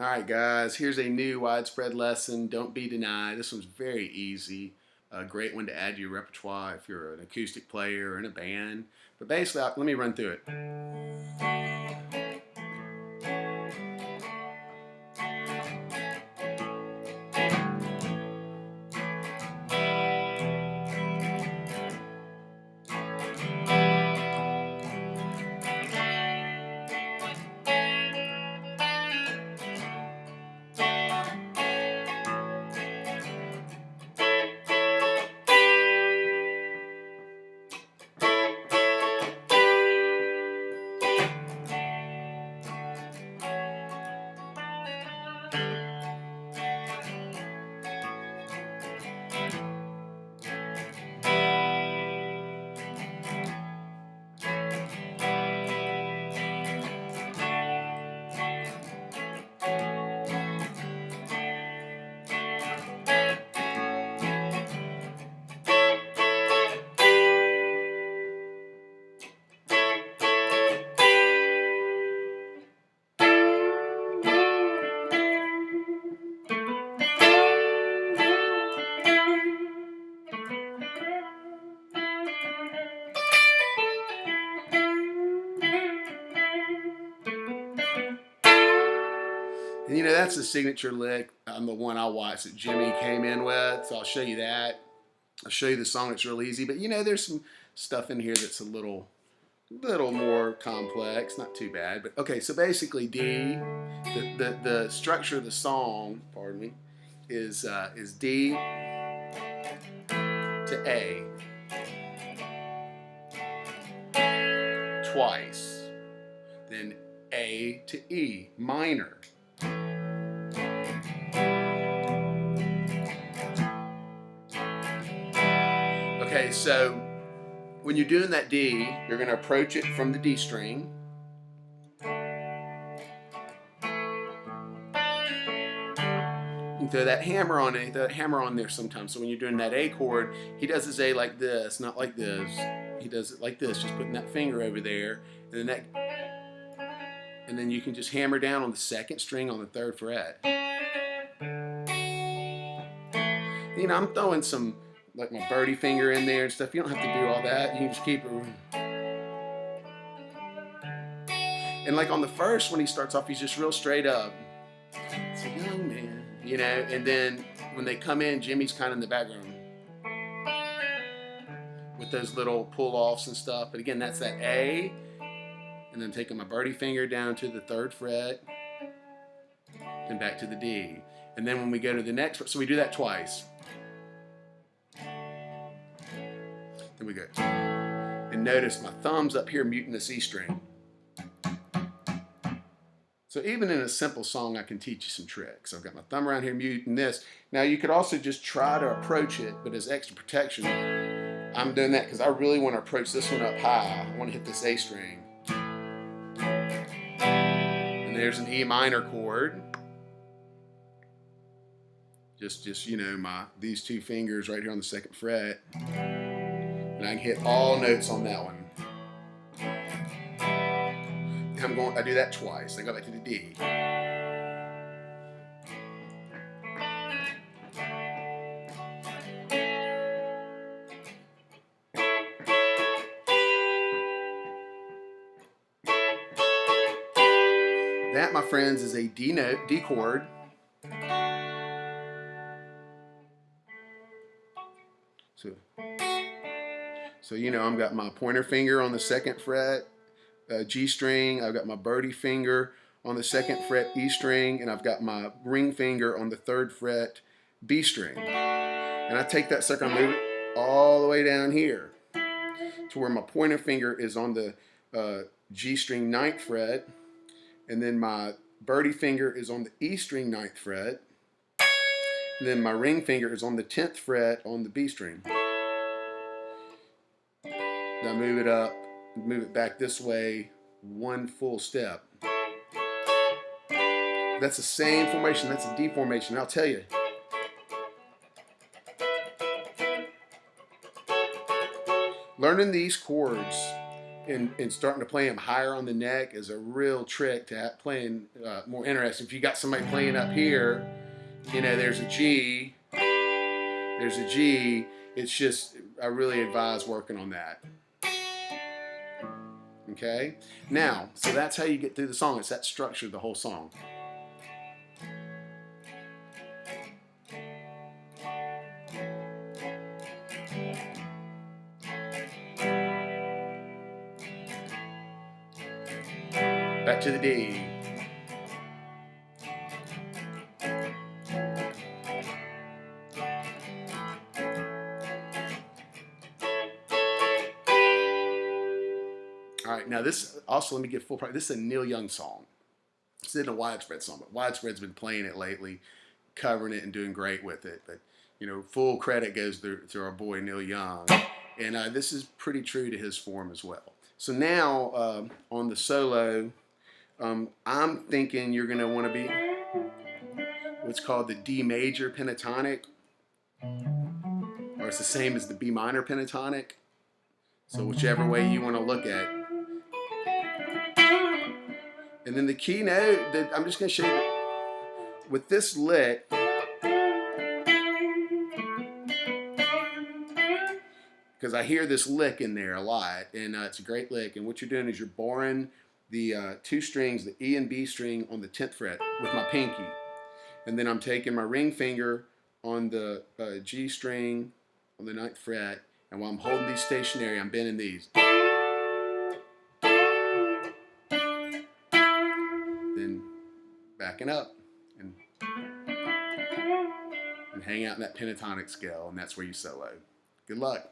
All right, guys, here's a new widespread lesson. Don't be denied. This one's very easy. A great one to add to your repertoire if you're an acoustic player or in a band. But basically, let me run through it. And you know, that's the signature lick. The one I watched that Jimmy came in with. So I'll show you that. I'll show you the song. It's real easy. But you know, there's some stuff in here that's a little more complex. Not too bad. But okay, so basically D, the structure of the song, pardon me, is D to A twice. Then A to E minor. Okay, so when you're doing that D, you're going to approach it from the D string. You can throw that hammer on it, that hammer on there sometimes. So when you're doing that A chord, he does his A like this, not like this. He does it like this, just putting that finger over there, and then you can just hammer down on the second string on the third fret. You know, I'm throwing some like my birdie finger in there and stuff. You don't have to do all that. You can just keep it. And like on the first, when he starts off, he's just real straight up. It's a young man, you know. And then when they come in, Jimmy's kind of in the background with those little pull-offs and stuff. But again, that's that A. And then taking my birdie finger down to the third fret. Then back to the D. And then when we go to the next, so we do that twice. Then we go. And notice my thumb's up here muting the C string. So even in a simple song, I can teach you some tricks. I've got my thumb around here muting this. Now you could also just try to approach it, but as extra protection, I'm doing that because I really want to approach this one up high. I want to hit this A string. And there's an E minor chord. Just you know, these two fingers right here on the second fret. And I can hit all notes on that one. I do that twice. I go back to the D. That, my friends, is a D note, D chord. So you know, I've got my pointer finger on the second fret, G string. I've got my birdie finger on the second fret, E string, and I've got my ring finger on the third fret, B string. And I take that sucker and move it all the way down here to where my pointer finger is on the G string 9th fret, and then my birdie finger is on the E string 9th fret, and then my ring finger is on the 10th fret on the B string. Now move it up, move it back this way, one full step. That's the same formation, that's a D formation. I'll tell you. Learning these chords and starting to play them higher on the neck is a real trick to playing more interesting. If you got somebody playing up here, you know, there's a G, it's just, I really advise working on that. Okay? Now, so that's how you get through the song. It's that structure of the whole song. Back to the D. All right, now this also, let me give full price. This is a Neil Young song. This isn't a Widespread song, but Widespread's been playing it lately, covering it and doing great with it. But you know, full credit goes to our boy Neil Young, and this is pretty true to his form as well. So now on the solo, I'm thinking you're going to want to be what's called the D major pentatonic, or it's the same as the B minor pentatonic. So whichever way you want to look at it. And then the key note that I'm just going to show you with this lick, because I hear this lick in there a lot, and it's a great lick. And what you're doing is you're boring the two strings, the E and B string, on the 10th fret with my pinky. And then I'm taking my ring finger on the G string on the 9th fret, and while I'm holding these stationary, I'm bending these. Then backing up and hang out in that pentatonic scale, and that's where you solo. Good luck.